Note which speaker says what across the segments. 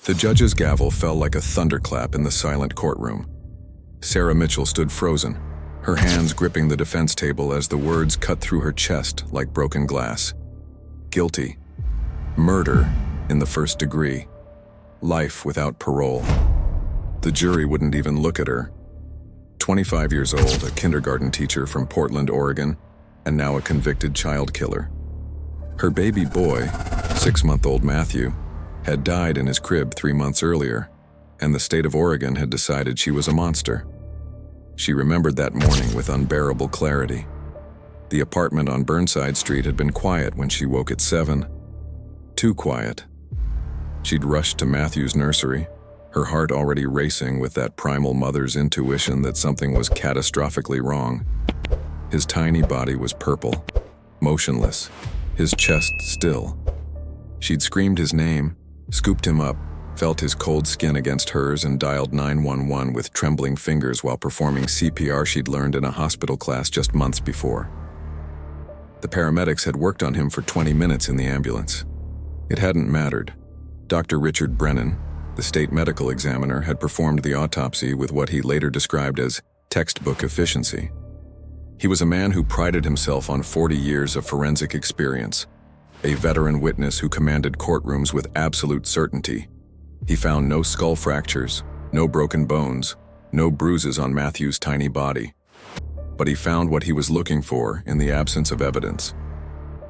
Speaker 1: The judge's gavel fell like a thunderclap in the silent courtroom. Sarah Mitchell stood frozen, her hands gripping the defense table as the words cut through her chest like broken glass. Guilty. Murder in the first degree. Life without parole. The jury wouldn't even look at her. 25 years old, a kindergarten teacher from Portland, Oregon, and now a convicted child killer. Her baby boy, 6-month-old Matthew, had died in his crib 3 months earlier, and the state of Oregon had decided she was a monster. She remembered that morning with unbearable clarity. The apartment on Burnside Street had been quiet when she woke at 7. Too quiet. She'd rushed to Matthew's nursery, her heart already racing with that primal mother's intuition that something was catastrophically wrong. His tiny body was purple, motionless, his chest still. She'd screamed his name, scooped him up, felt his cold skin against hers, and dialed 911 with trembling fingers while performing CPR she'd learned in a hospital class just months before. The paramedics had worked on him for 20 minutes in the ambulance. It hadn't mattered. Dr. Richard Brennan, the state medical examiner, had performed the autopsy with what he later described as textbook efficiency. He was a man who prided himself on 40 years of forensic experience, a veteran witness who commanded courtrooms with absolute certainty. He found no skull fractures, no broken bones, no bruises on Matthew's tiny body. But he found what he was looking for in the absence of evidence.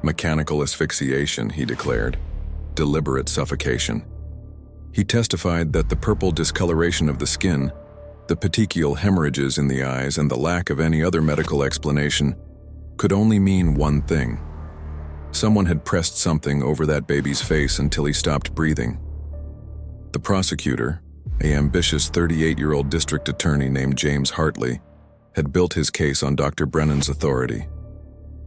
Speaker 1: Mechanical asphyxiation, he declared. Deliberate suffocation. He testified that the purple discoloration of the skin, the petechial hemorrhages in the eyes, and the lack of any other medical explanation could only mean one thing. Someone had pressed something over that baby's face until he stopped breathing. The prosecutor, an ambitious 38-year-old district attorney named James Hartley, had built his case on Dr. Brennan's authority.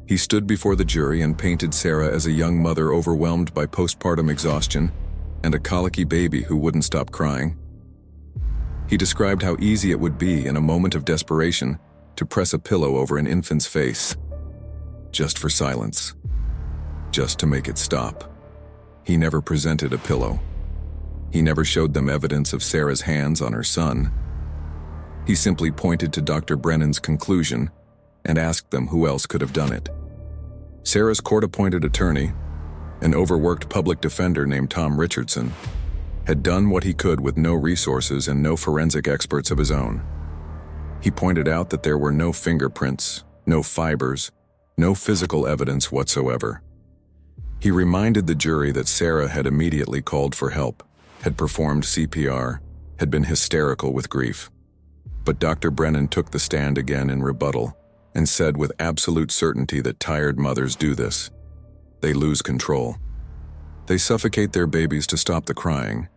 Speaker 1: He stood before the jury and painted Sarah as a young mother overwhelmed by postpartum exhaustion and a colicky baby who wouldn't stop crying. He described how easy it would be in a moment of desperation to press a pillow over an infant's face, just for silence, just to make it stop. He never presented a pillow. He never showed them evidence of Sarah's hands on her son. He simply pointed to Dr. Brennan's conclusion and asked them who else could have done it. Sarah's court-appointed attorney, an overworked public defender named Tom Richardson, had done what he could with no resources and no forensic experts of his own. He pointed out that there were no fingerprints, no fibers, no physical evidence whatsoever. He reminded the jury that Sarah had immediately called for help, had performed CPR, had been hysterical with grief. But Dr. Brennan took the stand again in rebuttal and said with absolute certainty that tired mothers do this. They lose control. They suffocate their babies to stop the crying,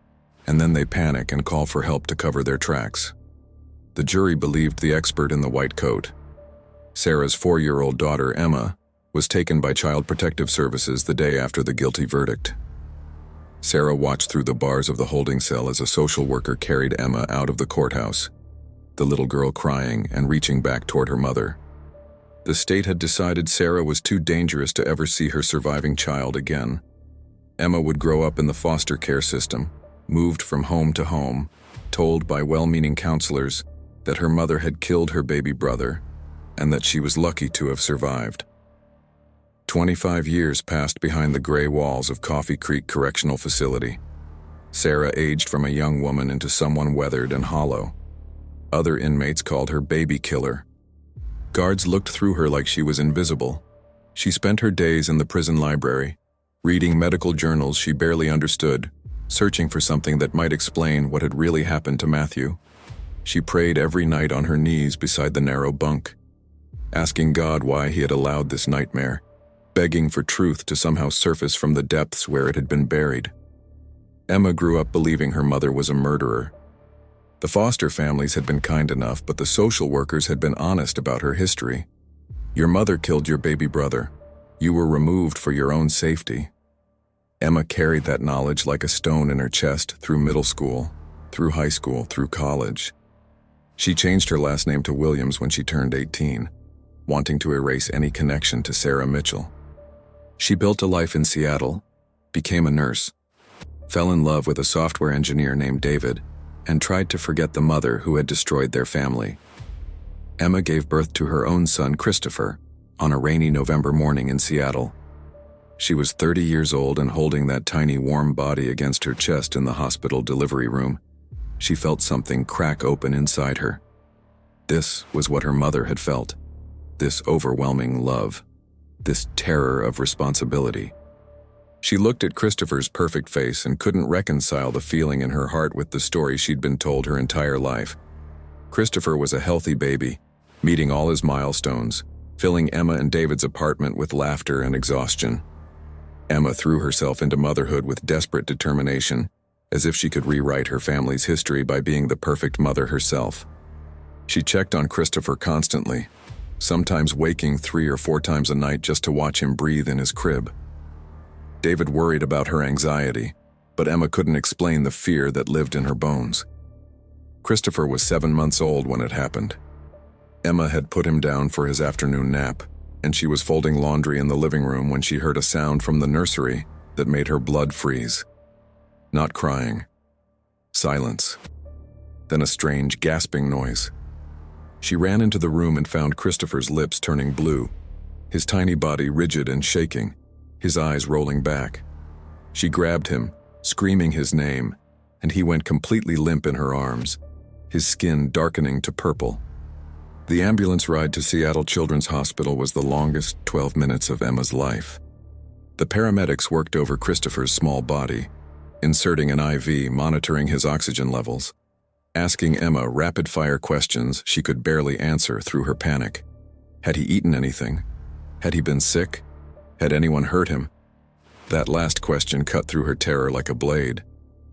Speaker 1: and then they panic and call for help to cover their tracks. The jury believed the expert in the white coat. Sarah's 4-year-old daughter, Emma, was taken by Child Protective Services the day after the guilty verdict. Sarah watched through the bars of the holding cell as a social worker carried Emma out of the courthouse, the little girl crying and reaching back toward her mother. The state had decided Sarah was too dangerous to ever see her surviving child again. Emma would grow up in the foster care system, moved from home to home, told by well-meaning counselors that her mother had killed her baby brother and that she was lucky to have survived. 25 years passed behind the gray walls of Coffee Creek Correctional Facility. Sarah aged from a young woman into someone weathered and hollow. Other inmates called her baby killer. Guards looked through her like she was invisible. She spent her days in the prison library, reading medical journals she barely understood, searching for something that might explain what had really happened to Matthew. She prayed every night on her knees beside the narrow bunk, asking God why he had allowed this nightmare, begging for truth to somehow surface from the depths where it had been buried. Emma grew up believing her mother was a murderer. The foster families had been kind enough, but the social workers had been honest about her history. Your mother killed your baby brother. You were removed for your own safety. Emma carried that knowledge like a stone in her chest through middle school, through high school, through college. She changed her last name to Williams when she turned 18, wanting to erase any connection to Sarah Mitchell. She built a life in Seattle, became a nurse, fell in love with a software engineer named David, and tried to forget the mother who had destroyed their family. Emma gave birth to her own son, Christopher, on a rainy November morning in Seattle. She was 30 years old and holding that tiny warm body against her chest in the hospital delivery room. She felt something crack open inside her. This was what her mother had felt. This overwhelming love. This terror of responsibility. She looked at Christopher's perfect face and couldn't reconcile the feeling in her heart with the story she'd been told her entire life. Christopher was a healthy baby, meeting all his milestones, filling Emma and David's apartment with laughter and exhaustion. Emma threw herself into motherhood with desperate determination, as if she could rewrite her family's history by being the perfect mother herself. She checked on Christopher constantly, sometimes waking 3 or 4 times a night just to watch him breathe in his crib. David worried about her anxiety, but Emma couldn't explain the fear that lived in her bones. Christopher was 7 months old when it happened. Emma had put him down for his afternoon nap, and she was folding laundry in the living room when she heard a sound from the nursery that made her blood freeze. Not crying. Silence. Then a strange gasping noise. She ran into the room and found Christopher's lips turning blue, his tiny body rigid and shaking, his eyes rolling back. She grabbed him, screaming his name, and he went completely limp in her arms, his skin darkening to purple. The ambulance ride to Seattle Children's Hospital was the longest 12 minutes of Emma's life. The paramedics worked over Christopher's small body, inserting an IV, monitoring his oxygen levels, asking Emma rapid-fire questions she could barely answer through her panic. Had he eaten anything? Had he been sick? Had anyone hurt him? That last question cut through her terror like a blade.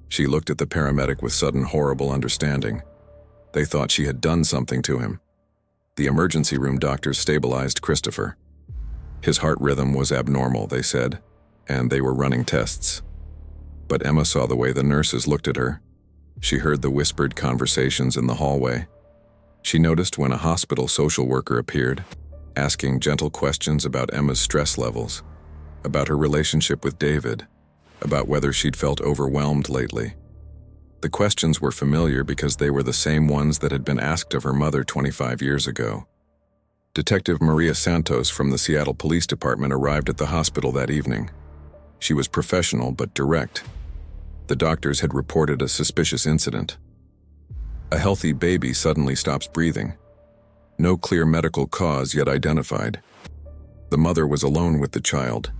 Speaker 1: She looked at the paramedic with sudden horrible understanding. They thought she had done something to him. The emergency room doctors stabilized Christopher. His heart rhythm was abnormal, they said, and they were running tests. But Emma saw the way the nurses looked at her. She heard the whispered conversations in the hallway. She noticed when a hospital social worker appeared, asking gentle questions about Emma's stress levels, about her relationship with David, about whether she'd felt overwhelmed lately. The questions were familiar because they were the same ones that had been asked of her mother 25 years ago. Detective Maria Santos from the Seattle Police Department arrived at the hospital that evening. She was professional but direct. The doctors had reported a suspicious incident. A healthy baby suddenly stops breathing. No clear medical cause yet identified. The mother was alone with the child.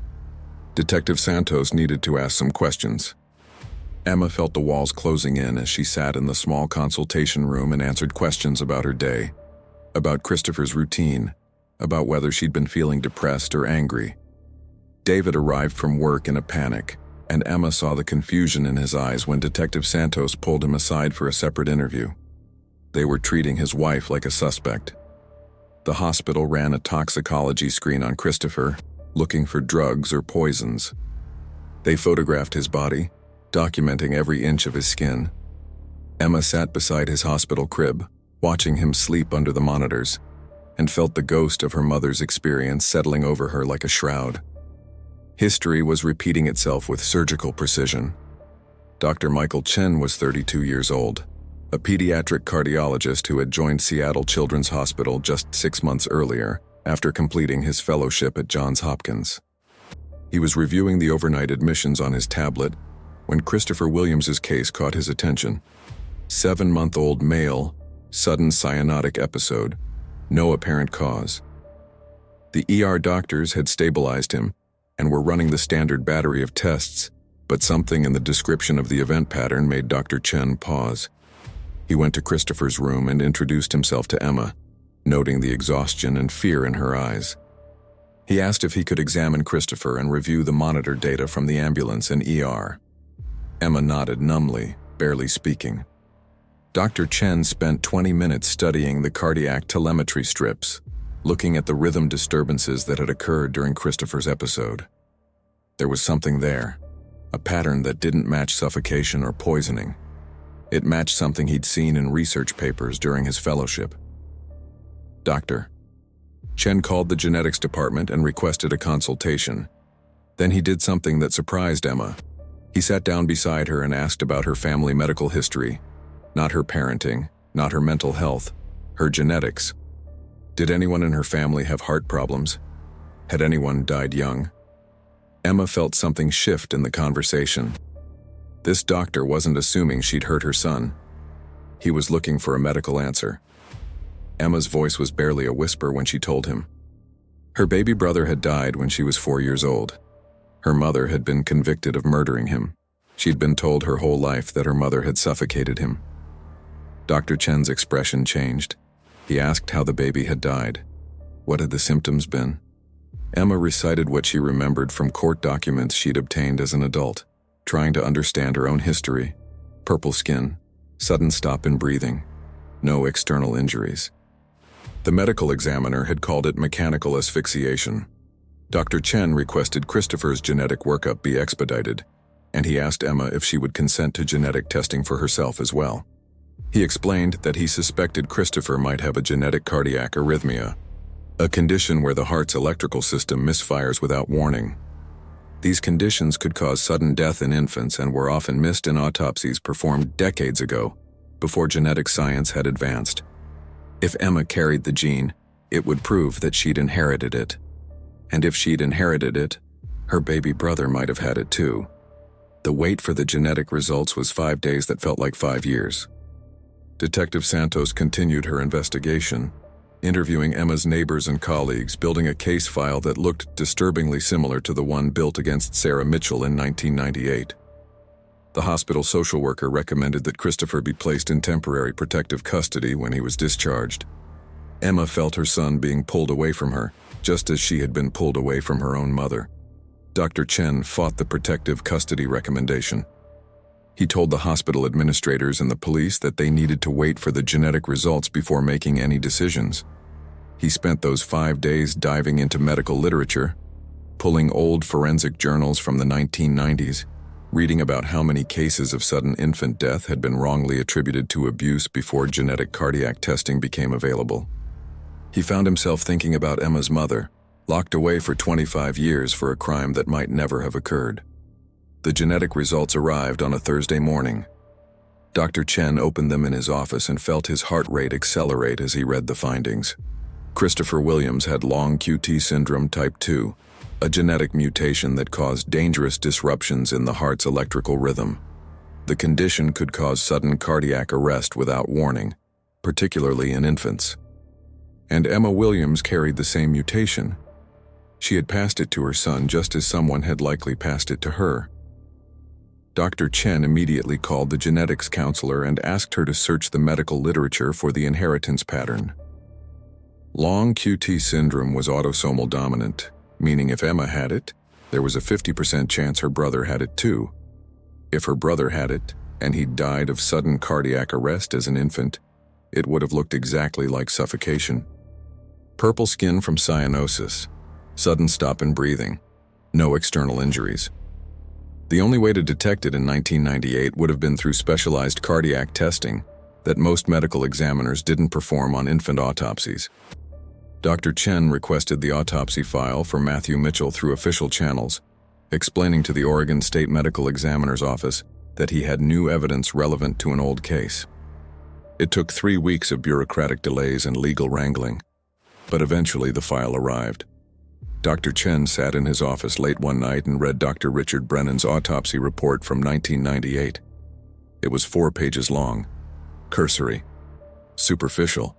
Speaker 1: Detective Santos needed to ask some questions. Emma felt the walls closing in as she sat in the small consultation room and answered questions about her day, about Christopher's routine, about whether she'd been feeling depressed or angry. David arrived from work in a panic, and Emma saw the confusion in his eyes when Detective Santos pulled him aside for a separate interview. They were treating his wife like a suspect. The hospital ran a toxicology screen on Christopher, looking for drugs or poisons. They photographed his body, documenting every inch of his skin. Emma sat beside his hospital crib, watching him sleep under the monitors, and felt the ghost of her mother's experience settling over her like a shroud. History was repeating itself with surgical precision. Dr. Michael Chen was 32 years old, a pediatric cardiologist who had joined Seattle Children's Hospital just 6 months earlier after completing his fellowship at Johns Hopkins. He was reviewing the overnight admissions on his tablet when Christopher Williams's case caught his attention. 7-month-old male, sudden cyanotic episode, no apparent cause. The ER doctors had stabilized him and were running the standard battery of tests, but something in the description of the event pattern made Dr. Chen pause. He went to Christopher's room and introduced himself to Emma, noting the exhaustion and fear in her eyes. He asked if he could examine Christopher and review the monitor data from the ambulance and ER. Emma nodded numbly, barely speaking. Dr. Chen spent 20 minutes studying the cardiac telemetry strips, looking at the rhythm disturbances that had occurred during Christopher's episode. There was something there, a pattern that didn't match suffocation or poisoning. It matched something he'd seen in research papers during his fellowship. Doctor. Chen called the genetics department and requested a consultation. Then he did something that surprised Emma. He sat down beside her and asked about her family medical history, not her parenting, not her mental health, her genetics. Did anyone in her family have heart problems? Had anyone died young? Emma felt something shift in the conversation. This doctor wasn't assuming she'd hurt her son. He was looking for a medical answer. Emma's voice was barely a whisper when she told him. Her baby brother had died when she was 4 years old. Her mother had been convicted of murdering him. She'd been told her whole life that her mother had suffocated him. Dr. Chen's expression changed. He asked how the baby had died. What had the symptoms been? Emma recited what she remembered from court documents she'd obtained as an adult, trying to understand her own history. Purple skin, sudden stop in breathing, no external injuries. The medical examiner had called it mechanical asphyxiation. Dr. Chen requested Christopher's genetic workup be expedited, and he asked Emma if she would consent to genetic testing for herself as well. He explained that he suspected Christopher might have a genetic cardiac arrhythmia, a condition where the heart's electrical system misfires without warning. These conditions could cause sudden death in infants and were often missed in autopsies performed decades ago, before genetic science had advanced. If Emma carried the gene, it would prove that she'd inherited it. And if she'd inherited it, her baby brother might have had it too. The wait for the genetic results was 5 days that felt like 5 years. Detective Santos continued her investigation, interviewing Emma's neighbors and colleagues, building a case file that looked disturbingly similar to the one built against Sarah Mitchell in 1998. The hospital social worker recommended that Christopher be placed in temporary protective custody when he was discharged. Emma felt her son being pulled away from her, just as she had been pulled away from her own mother. Dr. Chen fought the protective custody recommendation. He told the hospital administrators and the police that they needed to wait for the genetic results before making any decisions. He spent those 5 days diving into medical literature, pulling old forensic journals from the 1990s, reading about how many cases of sudden infant death had been wrongly attributed to abuse before genetic cardiac testing became available. He found himself thinking about Emma's mother, locked away for 25 years for a crime that might never have occurred. The genetic results arrived on a Thursday morning. Dr. Chen opened them in his office and felt his heart rate accelerate as he read the findings. Christopher Williams had long QT syndrome type 2, a genetic mutation that caused dangerous disruptions in the heart's electrical rhythm. The condition could cause sudden cardiac arrest without warning, particularly in infants. And Emma Williams carried the same mutation. She had passed it to her son just as someone had likely passed it to her. Dr. Chen immediately called the genetics counselor and asked her to search the medical literature for the inheritance pattern. Long QT syndrome was autosomal dominant, meaning if Emma had it, there was a 50% chance her brother had it too. If her brother had it, and he died of sudden cardiac arrest as an infant, it would have looked exactly like suffocation. Purple skin from cyanosis, sudden stop in breathing, no external injuries. The only way to detect it in 1998 would have been through specialized cardiac testing that most medical examiners didn't perform on infant autopsies. Dr. Chen requested the autopsy file for Matthew Mitchell through official channels, explaining to the Oregon State Medical Examiner's office that he had new evidence relevant to an old case. It took 3 weeks of bureaucratic delays and legal wrangling, but eventually the file arrived. Dr. Chen sat in his office late one night and read Dr. Richard Brennan's autopsy report from 1998. It was 4 pages long, cursory, superficial.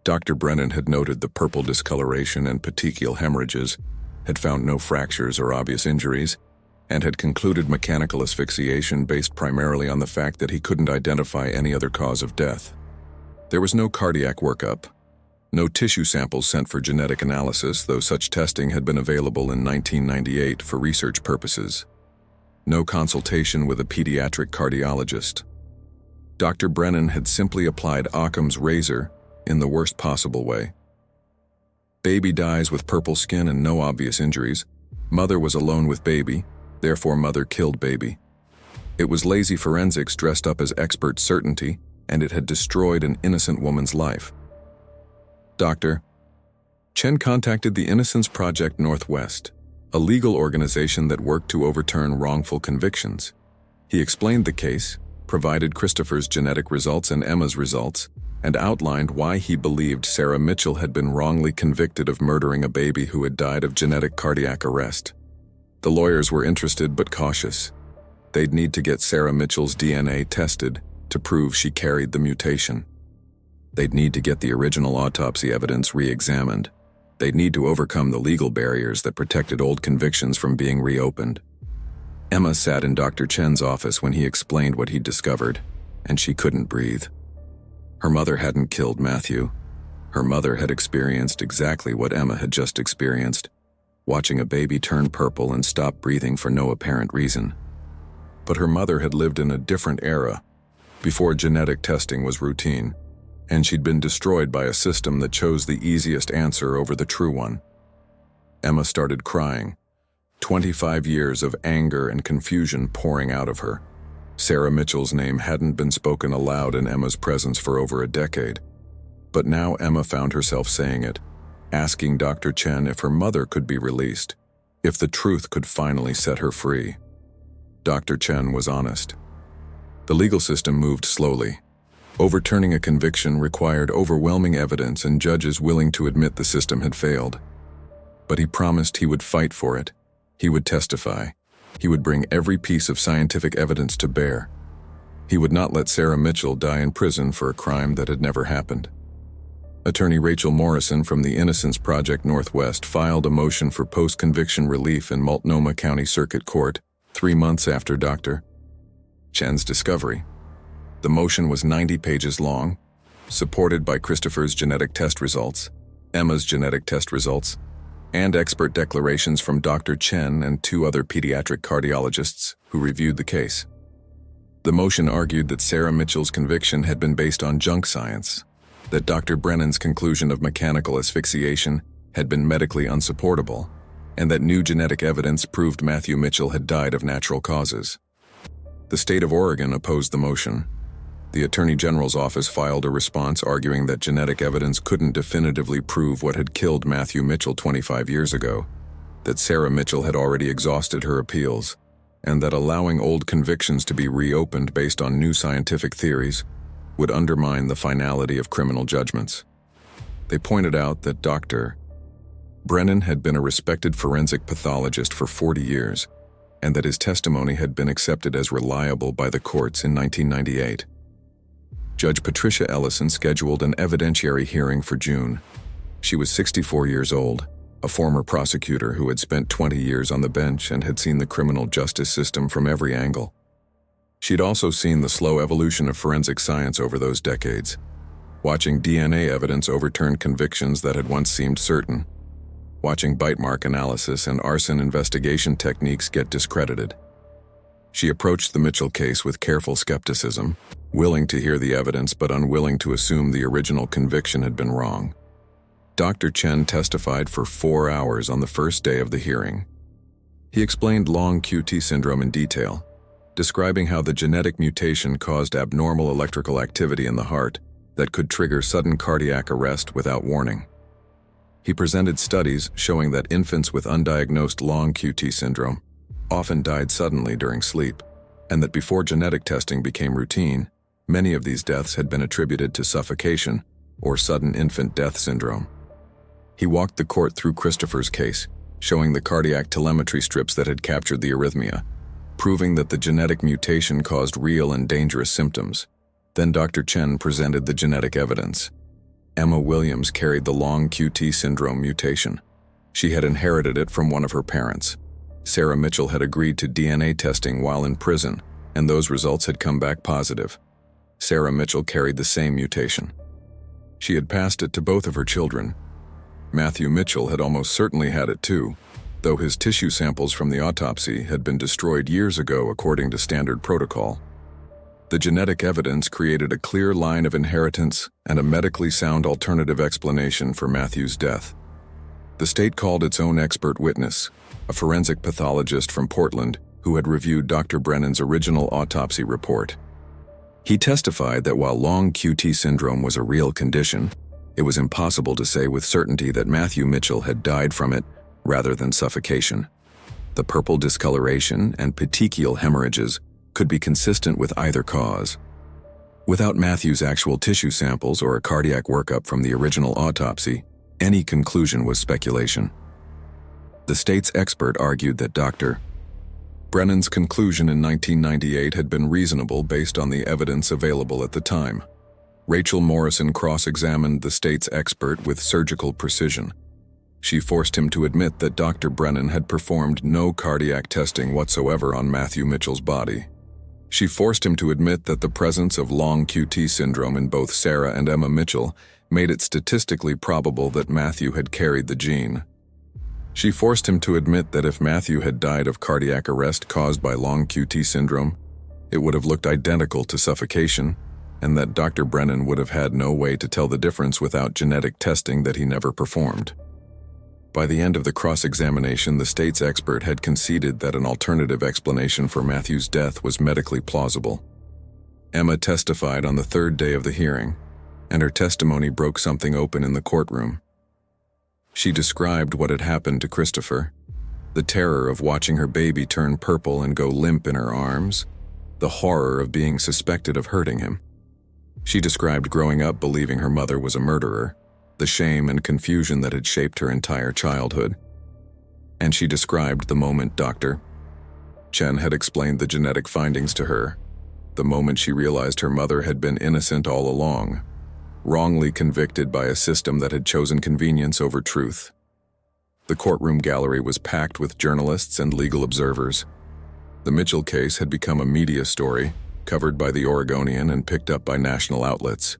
Speaker 1: Dr. Brennan had noted the purple discoloration and petechial hemorrhages, had found no fractures or obvious injuries, and had concluded mechanical asphyxiation based primarily on the fact that he couldn't identify any other cause of death. There was no cardiac workup, no tissue samples sent for genetic analysis, though such testing had been available in 1998 for research purposes. No consultation with a pediatric cardiologist. Dr. Brennan had simply applied Occam's razor in the worst possible way. Baby dies with purple skin and no obvious injuries. Mother was alone with baby, therefore mother killed baby. It was lazy forensics dressed up as expert certainty, and it had destroyed an innocent woman's life. Dr. Chen contacted the Innocence Project Northwest, a legal organization that worked to overturn wrongful convictions. He explained the case, provided Christopher's genetic results and Emma's results, and outlined why he believed Sarah Mitchell had been wrongly convicted of murdering a baby who had died of genetic cardiac arrest. The lawyers were interested but cautious. They'd need to get Sarah Mitchell's DNA tested to prove she carried the mutation. They'd need to get the original autopsy evidence re-examined. They'd need to overcome the legal barriers that protected old convictions from being reopened. Emma sat in Dr. Chen's office when he explained what he'd discovered, and she couldn't breathe. Her mother hadn't killed Matthew. Her mother had experienced exactly what Emma had just experienced, watching a baby turn purple and stop breathing for no apparent reason. But her mother had lived in a different era, before genetic testing was routine, and she'd been destroyed by a system that chose the easiest answer over the true one. Emma started crying, 25 years of anger and confusion pouring out of her. Sarah Mitchell's name hadn't been spoken aloud in Emma's presence for over a decade. But now Emma found herself saying it, asking Dr. Chen if her mother could be released, if the truth could finally set her free. Dr. Chen was honest. The legal system moved slowly. Overturning a conviction required overwhelming evidence and judges willing to admit the system had failed. But he promised he would fight for it. He would testify. He would bring every piece of scientific evidence to bear. He would not let Sarah Mitchell die in prison for a crime that had never happened. Attorney Rachel Morrison from the Innocence Project Northwest filed a motion for post-conviction relief in Multnomah County Circuit Court 3 months after Dr. Chen's discovery. The motion was 90 pages long, supported by Christopher's genetic test results, Emma's genetic test results, and expert declarations from Dr. Chen and 2 other pediatric cardiologists who reviewed the case. The motion argued that Sarah Mitchell's conviction had been based on junk science, that Dr. Brennan's conclusion of mechanical asphyxiation had been medically unsupportable, and that new genetic evidence proved Matthew Mitchell had died of natural causes. The state of Oregon opposed the motion. The Attorney General's office filed a response arguing that genetic evidence couldn't definitively prove what had killed Matthew Mitchell 25 years ago, that Sarah Mitchell had already exhausted her appeals, and that allowing old convictions to be reopened based on new scientific theories would undermine the finality of criminal judgments. They pointed out that Dr. Brennan had been a respected forensic pathologist for 40 years, and that his testimony had been accepted as reliable by the courts in 1998. Judge Patricia Ellison scheduled an evidentiary hearing for June. She was 64 years old, a former prosecutor who had spent 20 years on the bench and had seen the criminal justice system from every angle. She'd also seen the slow evolution of forensic science over those decades, watching DNA evidence overturn convictions that had once seemed certain, watching bite mark analysis and arson investigation techniques get discredited. She approached the Mitchell case with careful skepticism, willing to hear the evidence but unwilling to assume the original conviction had been wrong. Dr. Chen testified for 4 hours on the first day of the hearing. He explained long QT syndrome in detail, describing how the genetic mutation caused abnormal electrical activity in the heart that could trigger sudden cardiac arrest without warning. He presented studies showing that infants with undiagnosed long QT syndrome often died suddenly during sleep, and that before genetic testing became routine, many of these deaths had been attributed to suffocation or sudden infant death syndrome. He walked the court through Christopher's case, showing the cardiac telemetry strips that had captured the arrhythmia, proving that the genetic mutation caused real and dangerous symptoms. Then Dr. Chen presented the genetic evidence. Emma Williams carried the long QT syndrome mutation. She had inherited it from one of her parents. Sarah Mitchell had agreed to DNA testing while in prison, and those results had come back positive. Sarah Mitchell carried the same mutation. She had passed it to both of her children. Matthew Mitchell had almost certainly had it too, though his tissue samples from the autopsy had been destroyed years ago according to standard protocol. The genetic evidence created a clear line of inheritance and a medically sound alternative explanation for Matthew's death. The state called its own expert witness, a forensic pathologist from Portland who had reviewed Dr. Brennan's original autopsy report. He testified that while long QT syndrome was a real condition, it was impossible to say with certainty that Matthew Mitchell had died from it rather than suffocation. The purple discoloration and petechial hemorrhages could be consistent with either cause. Without Matthew's actual tissue samples or a cardiac workup from the original autopsy, any conclusion was speculation. The state's expert argued that Dr. Brennan's conclusion in 1998 had been reasonable based on the evidence available at the time. Rachel Morrison cross-examined the state's expert with surgical precision. She forced him to admit that Dr. Brennan had performed no cardiac testing whatsoever on Matthew Mitchell's body. She forced him to admit that the presence of long QT syndrome in both Sarah and Emma Mitchell made it statistically probable that Matthew had carried the gene. She forced him to admit that if Matthew had died of cardiac arrest caused by long QT syndrome, it would have looked identical to suffocation, and that Dr. Brennan would have had no way to tell the difference without genetic testing that he never performed. By the end of the cross-examination, the state's expert had conceded that an alternative explanation for Matthew's death was medically plausible. Emma testified on the third day of the hearing, and her testimony broke something open in the courtroom. She described what had happened to Christopher, the terror of watching her baby turn purple and go limp in her arms, the horror of being suspected of hurting him. She described growing up believing her mother was a murderer, the shame and confusion that had shaped her entire childhood. And she described the moment Dr. Chen had explained the genetic findings to her, the moment she realized her mother had been innocent all along, wrongly convicted by a system that had chosen convenience over truth. The courtroom gallery was packed with journalists and legal observers. The Mitchell case had become a media story, covered by the Oregonian and picked up by national outlets.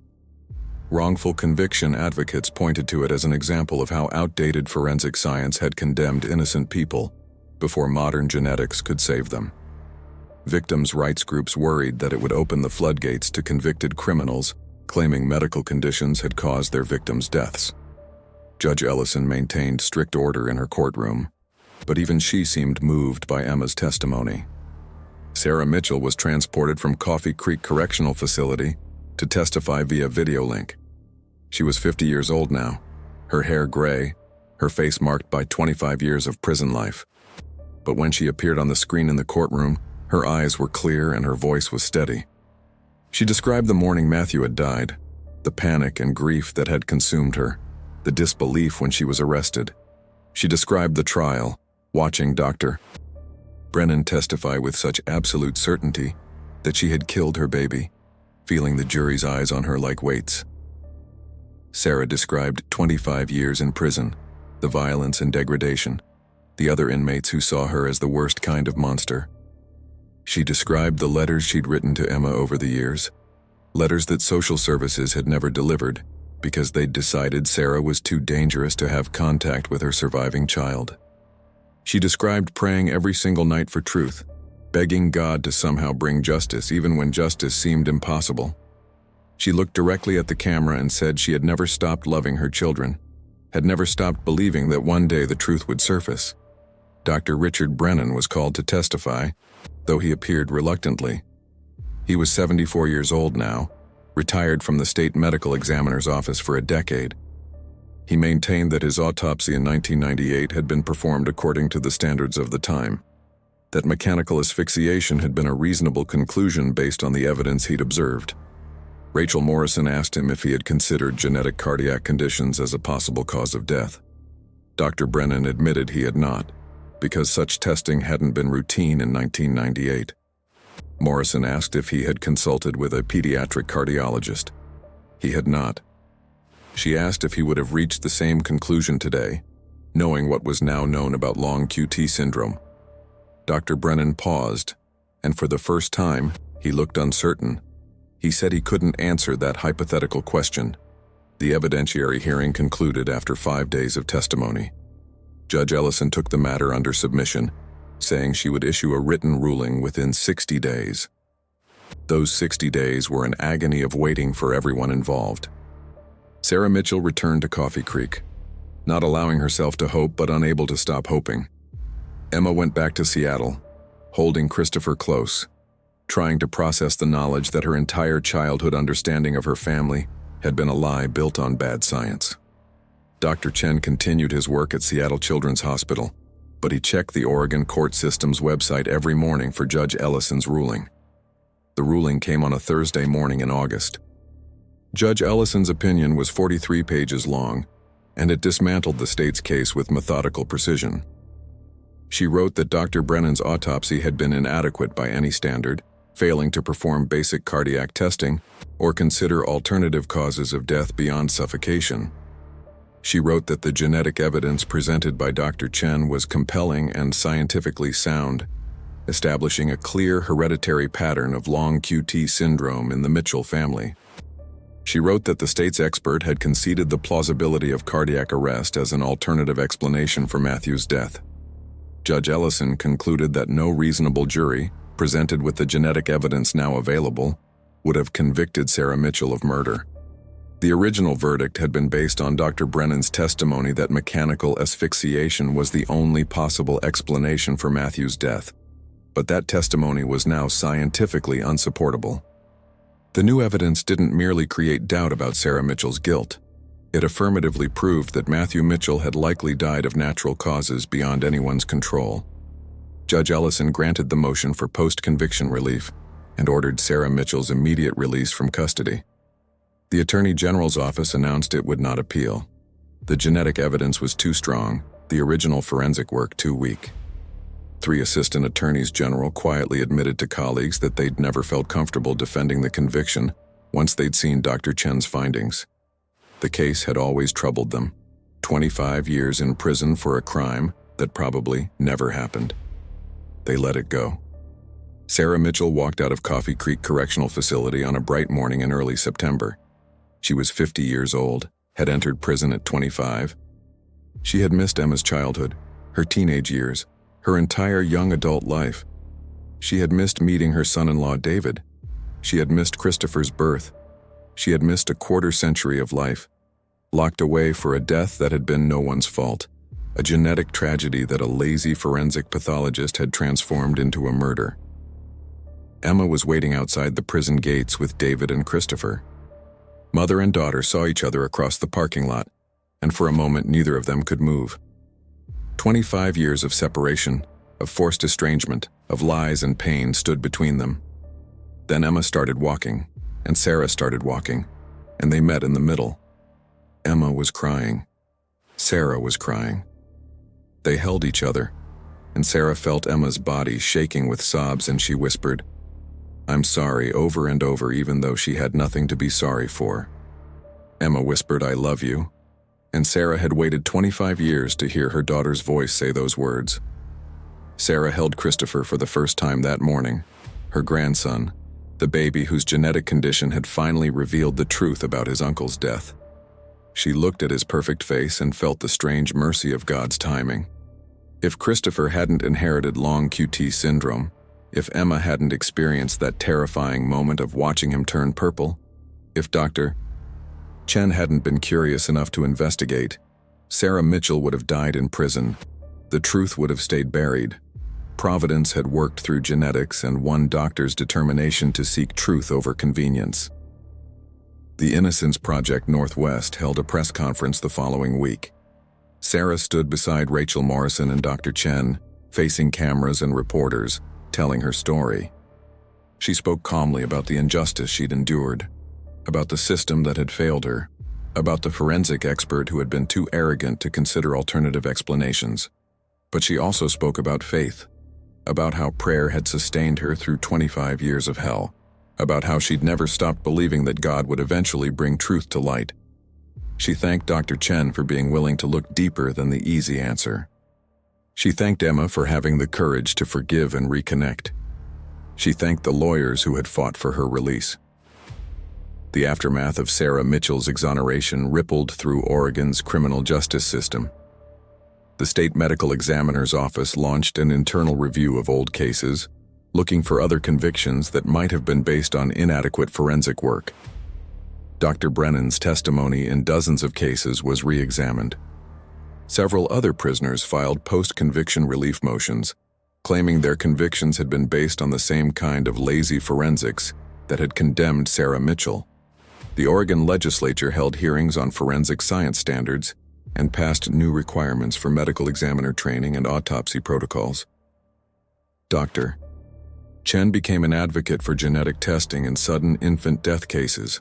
Speaker 1: Wrongful conviction advocates pointed to it as an example of how outdated forensic science had condemned innocent people before modern genetics could save them. Victims' rights groups worried that it would open the floodgates to convicted criminals claiming medical conditions had caused their victims' deaths. Judge Ellison maintained strict order in her courtroom, but even she seemed moved by Emma's testimony. Sarah Mitchell was transported from Coffee Creek Correctional Facility to testify via video link. She was 50 years old now, her hair gray, her face marked by 25 years of prison life. But when she appeared on the screen in the courtroom, her eyes were clear and her voice was steady. She described the morning Matthew had died, the panic and grief that had consumed her, the disbelief when she was arrested. She described the trial, watching Dr. Brennan testify with such absolute certainty that she had killed her baby, feeling the jury's eyes on her like weights. Sarah described 25 years in prison, the violence and degradation, the other inmates who saw her as the worst kind of monster. She described the letters she'd written to Emma over the years, letters that social services had never delivered because they'd decided Sarah was too dangerous to have contact with her surviving child. She described praying every single night for truth, begging God to somehow bring justice even when justice seemed impossible. She looked directly at the camera and said she had never stopped loving her children, had never stopped believing that one day the truth would surface. Dr. Richard Brennan was called to testify, though he appeared reluctantly. He was 74 years old now, retired from the state medical examiner's office for a decade. He maintained that his autopsy in 1998 had been performed according to the standards of the time, that mechanical asphyxiation had been a reasonable conclusion based on the evidence he'd observed. Rachel Morrison asked him if he had considered genetic cardiac conditions as a possible cause of death. Dr. Brennan admitted he had not, because such testing hadn't been routine in 1998. Morrison asked if he had consulted with a pediatric cardiologist. He had not. She asked if he would have reached the same conclusion today, knowing what was now known about long QT syndrome. Dr. Brennan paused, and for the first time, he looked uncertain. He said he couldn't answer that hypothetical question. The evidentiary hearing concluded after 5 days of testimony. Judge Ellison took the matter under submission, saying she would issue a written ruling within 60 days. Those 60 days were an agony of waiting for everyone involved. Sarah Mitchell returned to Coffee Creek, not allowing herself to hope but unable to stop hoping. Emma went back to Seattle, holding Christopher close, trying to process the knowledge that her entire childhood understanding of her family had been a lie built on bad science. Dr. Chen continued his work at Seattle Children's Hospital, but he checked the Oregon court system's website every morning for Judge Ellison's ruling. The ruling came on a Thursday morning in August. Judge Ellison's opinion was 43 pages long, and it dismantled the state's case with methodical precision. She wrote that Dr. Brennan's autopsy had been inadequate by any standard, failing to perform basic cardiac testing or consider alternative causes of death beyond suffocation. She wrote that the genetic evidence presented by Dr. Chen was compelling and scientifically sound, establishing a clear hereditary pattern of long QT syndrome in the Mitchell family. She wrote that the state's expert had conceded the plausibility of cardiac arrest as an alternative explanation for Matthew's death. Judge Ellison concluded that no reasonable jury, presented with the genetic evidence now available, would have convicted Sarah Mitchell of murder. The original verdict had been based on Dr. Brennan's testimony that mechanical asphyxiation was the only possible explanation for Matthew's death, but that testimony was now scientifically unsupportable. The new evidence didn't merely create doubt about Sarah Mitchell's guilt. It affirmatively proved that Matthew Mitchell had likely died of natural causes beyond anyone's control. Judge Ellison granted the motion for post-conviction relief and ordered Sarah Mitchell's immediate release from custody. The Attorney General's office announced it would not appeal. The genetic evidence was too strong, the original forensic work too weak. 3 assistant attorneys general quietly admitted to colleagues that they'd never felt comfortable defending the conviction once they'd seen Dr. Chen's findings. The case had always troubled them. 25 years in prison for a crime that probably never happened. They let it go. Sarah Mitchell walked out of Coffee Creek Correctional Facility on a bright morning in early September. She was 50 years old, had entered prison at 25. She had missed Emma's childhood, her teenage years, her entire young adult life. She had missed meeting her son-in-law David. She had missed Christopher's birth. She had missed a quarter-century of life, locked away for a death that had been no one's fault, a genetic tragedy that a lazy forensic pathologist had transformed into a murder. Emma was waiting outside the prison gates with David and Christopher. Mother and daughter saw each other across the parking lot, and for a moment neither of them could move. 25 years of separation, of forced estrangement, of lies and pain stood between them. Then Emma started walking, and Sarah started walking, and they met in the middle. Emma was crying. Sarah was crying. They held each other, and Sarah felt Emma's body shaking with sobs, and she whispered, "I'm sorry," over and over, even though she had nothing to be sorry for. Emma whispered, "I love you," and Sarah had waited 25 years to hear her daughter's voice say those words. Sarah held Christopher for the first time that morning, her grandson, the baby whose genetic condition had finally revealed the truth about his uncle's death. She looked at his perfect face and felt the strange mercy of God's timing. If Christopher hadn't inherited long QT syndrome, if Emma hadn't experienced that terrifying moment of watching him turn purple, if Dr. Chen hadn't been curious enough to investigate, Sarah Mitchell would have died in prison. The truth would have stayed buried. Providence had worked through genetics and one doctor's determination to seek truth over convenience. The Innocence Project Northwest held a press conference the following week. Sarah stood beside Rachel Morrison and Dr. Chen, facing cameras and reporters, telling her story. She spoke calmly about the injustice she'd endured, about the system that had failed her, about the forensic expert who had been too arrogant to consider alternative explanations. But she also spoke about faith, about how prayer had sustained her through 25 years of hell, about how she'd never stopped believing that God would eventually bring truth to light. She thanked Dr. Chen for being willing to look deeper than the easy answer. She thanked Emma for having the courage to forgive and reconnect. She thanked the lawyers who had fought for her release. The aftermath of Sarah Mitchell's exoneration rippled through Oregon's criminal justice system. The state medical examiner's office launched an internal review of old cases, looking for other convictions that might have been based on inadequate forensic work. Dr. Brennan's testimony in dozens of cases was re-examined. Several other prisoners filed post-conviction relief motions, claiming their convictions had been based on the same kind of lazy forensics that had condemned Sarah Mitchell. The Oregon legislature held hearings on forensic science standards, and passed new requirements for medical examiner training and autopsy protocols. Dr. Chen became an advocate for genetic testing in sudden infant death cases,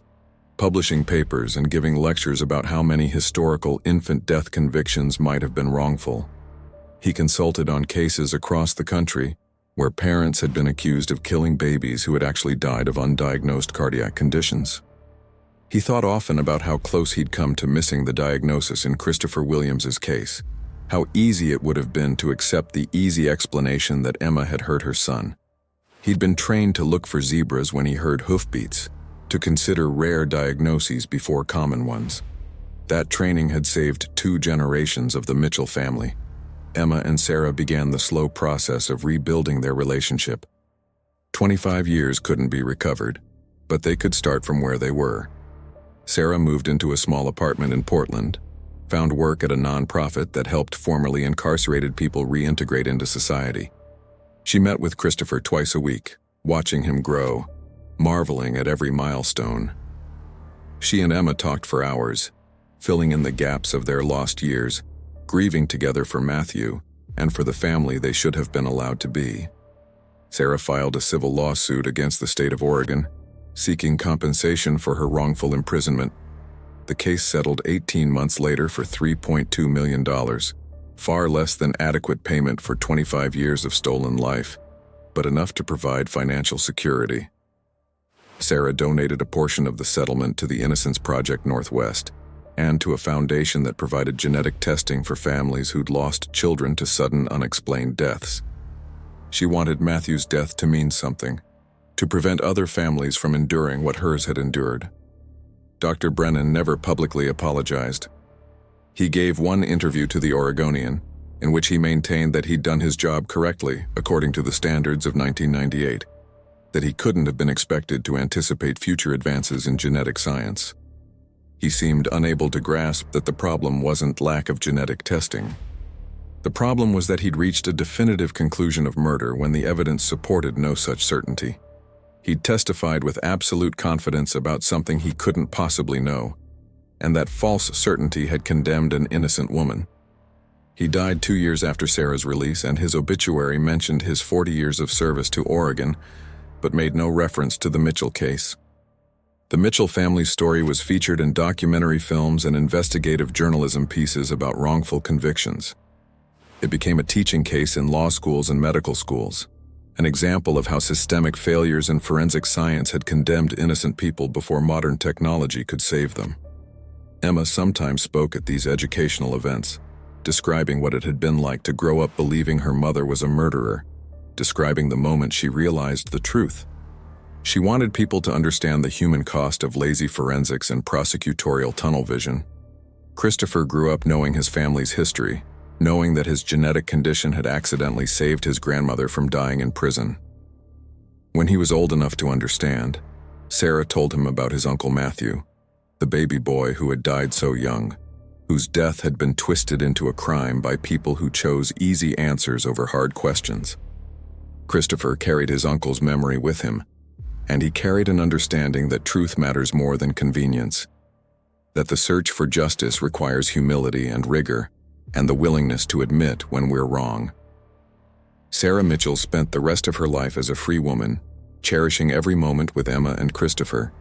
Speaker 1: publishing papers and giving lectures about how many historical infant death convictions might have been wrongful. He consulted on cases across the country where parents had been accused of killing babies who had actually died of undiagnosed cardiac conditions. He thought often about how close he'd come to missing the diagnosis in Christopher Williams's case, how easy it would have been to accept the easy explanation that Emma had hurt her son. He'd been trained to look for zebras when he heard hoofbeats, to consider rare diagnoses before common ones. That training had saved 2 generations of the Mitchell family. Emma and Sarah began the slow process of rebuilding their relationship. 25 years couldn't be recovered, but they could start from where they were. Sarah moved into a small apartment in Portland, found work at a nonprofit that helped formerly incarcerated people reintegrate into society. She met with Christopher twice a week, watching him grow, marveling at every milestone. She and Emma talked for hours, filling in the gaps of their lost years, grieving together for Matthew and for the family they should have been allowed to be. Sarah filed a civil lawsuit against the state of Oregon, seeking compensation for her wrongful imprisonment. The case settled 18 months later for $3.2 million, far less than adequate payment for 25 years of stolen life, but enough to provide financial security. Sarah donated a portion of the settlement to the Innocence Project Northwest and to a foundation that provided genetic testing for families who'd lost children to sudden unexplained deaths. She wanted Matthew's death to mean something, to prevent other families from enduring what hers had endured. Dr. Brennan never publicly apologized. He gave one interview to the Oregonian, in which he maintained that he'd done his job correctly according to the standards of 1998, that he couldn't have been expected to anticipate future advances in genetic science. He seemed unable to grasp that the problem wasn't lack of genetic testing. The problem was that he'd reached a definitive conclusion of murder when the evidence supported no such certainty. He'd testified with absolute confidence about something he couldn't possibly know, and that false certainty had condemned an innocent woman. He died 2 years after Sarah's release, and his obituary mentioned his 40 years of service to Oregon, but made no reference to the Mitchell case. The Mitchell family's story was featured in documentary films and investigative journalism pieces about wrongful convictions. It became a teaching case in law schools and medical schools, an example of how systemic failures in forensic science had condemned innocent people before modern technology could save them. Emma sometimes spoke at these educational events, describing what it had been like to grow up believing her mother was a murderer, describing the moment she realized the truth. She wanted people to understand the human cost of lazy forensics and prosecutorial tunnel vision. Christopher grew up knowing his family's history, knowing that his genetic condition had accidentally saved his grandmother from dying in prison. When he was old enough to understand, Sarah told him about his Uncle Matthew, the baby boy who had died so young, whose death had been twisted into a crime by people who chose easy answers over hard questions. Christopher carried his uncle's memory with him, and he carried an understanding that truth matters more than convenience, that the search for justice requires humility and rigor, and the willingness to admit when we're wrong. Sarah Mitchell spent the rest of her life as a free woman, cherishing every moment with Emma and Christopher,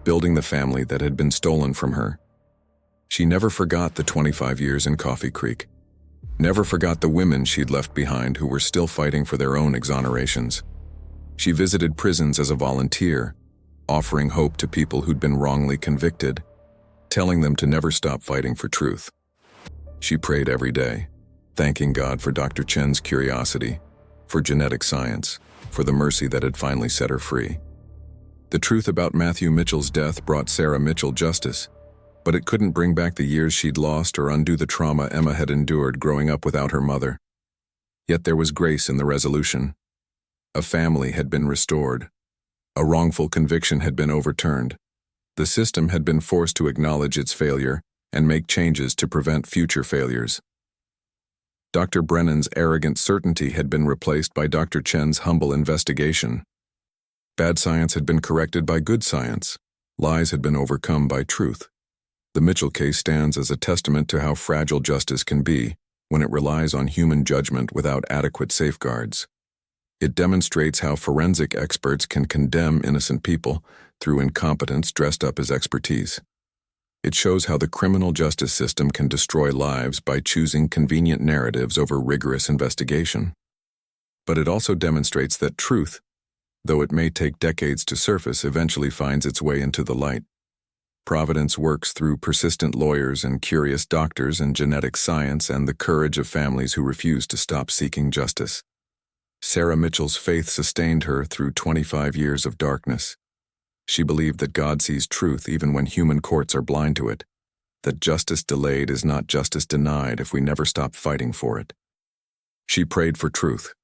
Speaker 1: building the family that had been stolen from her. She never forgot the 25 years in Coffee Creek, never forgot the women she'd left behind who were still fighting for their own exonerations. She visited prisons as a volunteer, offering hope to people who'd been wrongly convicted, telling them to never stop fighting for truth. She prayed every day, thanking God for Dr. Chen's curiosity, for genetic science, for the mercy that had finally set her free. The truth about Matthew Mitchell's death brought Sarah Mitchell justice, but it couldn't bring back the years she'd lost or undo the trauma Emma had endured growing up without her mother. Yet there was grace in the resolution. A family had been restored. A wrongful conviction had been overturned. The system had been forced to acknowledge its failure and make changes to prevent future failures. Dr. Brennan's arrogant certainty had been replaced by Dr. Chen's humble investigation. Bad science had been corrected by good science. Lies had been overcome by truth. The Mitchell case stands as a testament to how fragile justice can be when it relies on human judgment without adequate safeguards. It demonstrates how forensic experts can condemn innocent people through incompetence dressed up as expertise. It shows how the criminal justice system can destroy lives by choosing convenient narratives over rigorous investigation. But it also demonstrates that truth, though it may take decades to surface, eventually finds its way into the light. Providence works through persistent lawyers and curious doctors and genetic science and the courage of families who refuse to stop seeking justice. Sarah Mitchell's faith sustained her through 25 years of darkness. She believed that God sees truth even when human courts are blind to it, that justice delayed is not justice denied if we never stop fighting for it. She prayed for truth,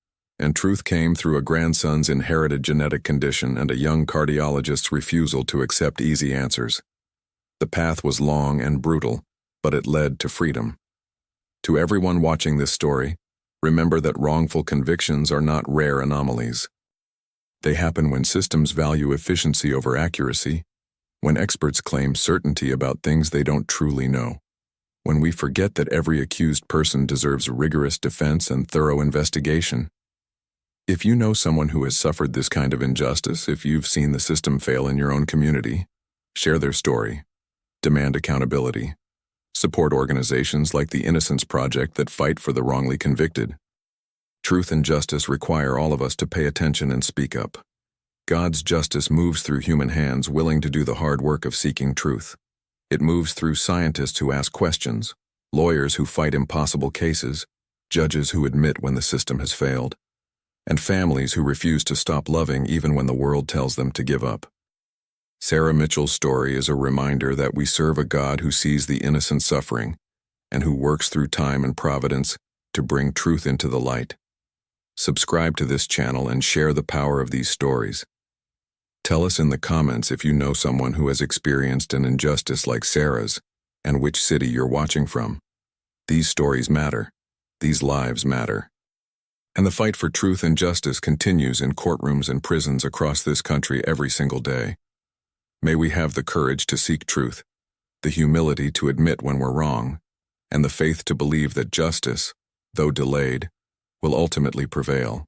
Speaker 1: and truth came through a grandson's inherited genetic condition and a young cardiologist's refusal to accept easy answers. The path was long and brutal, but it led to freedom. To everyone watching this story, remember that wrongful convictions are not rare anomalies. They happen when systems value efficiency over accuracy, when experts claim certainty about things they don't truly know, when we forget that every accused person deserves rigorous defense and thorough investigation. If you know someone who has suffered this kind of injustice, if you've seen the system fail in your own community, share their story. Demand accountability. Support organizations like the Innocence Project that fight for the wrongly convicted. Truth and justice require all of us to pay attention and speak up. God's justice moves through human hands willing to do the hard work of seeking truth. It moves through scientists who ask questions, lawyers who fight impossible cases, judges who admit when the system has failed, and families who refuse to stop loving even when the world tells them to give up. Sarah Mitchell's story is a reminder that we serve a God who sees the innocent suffering and who works through time and providence to bring truth into the light. Subscribe to this channel and share the power of these stories. Tell us in the comments if you know someone who has experienced an injustice like Sarah's and which city you're watching from. These stories matter. These lives matter. And the fight for truth and justice continues in courtrooms and prisons across this country every single day. May we have the courage to seek truth, the humility to admit when we're wrong, and the faith to believe that justice, though delayed, will ultimately prevail.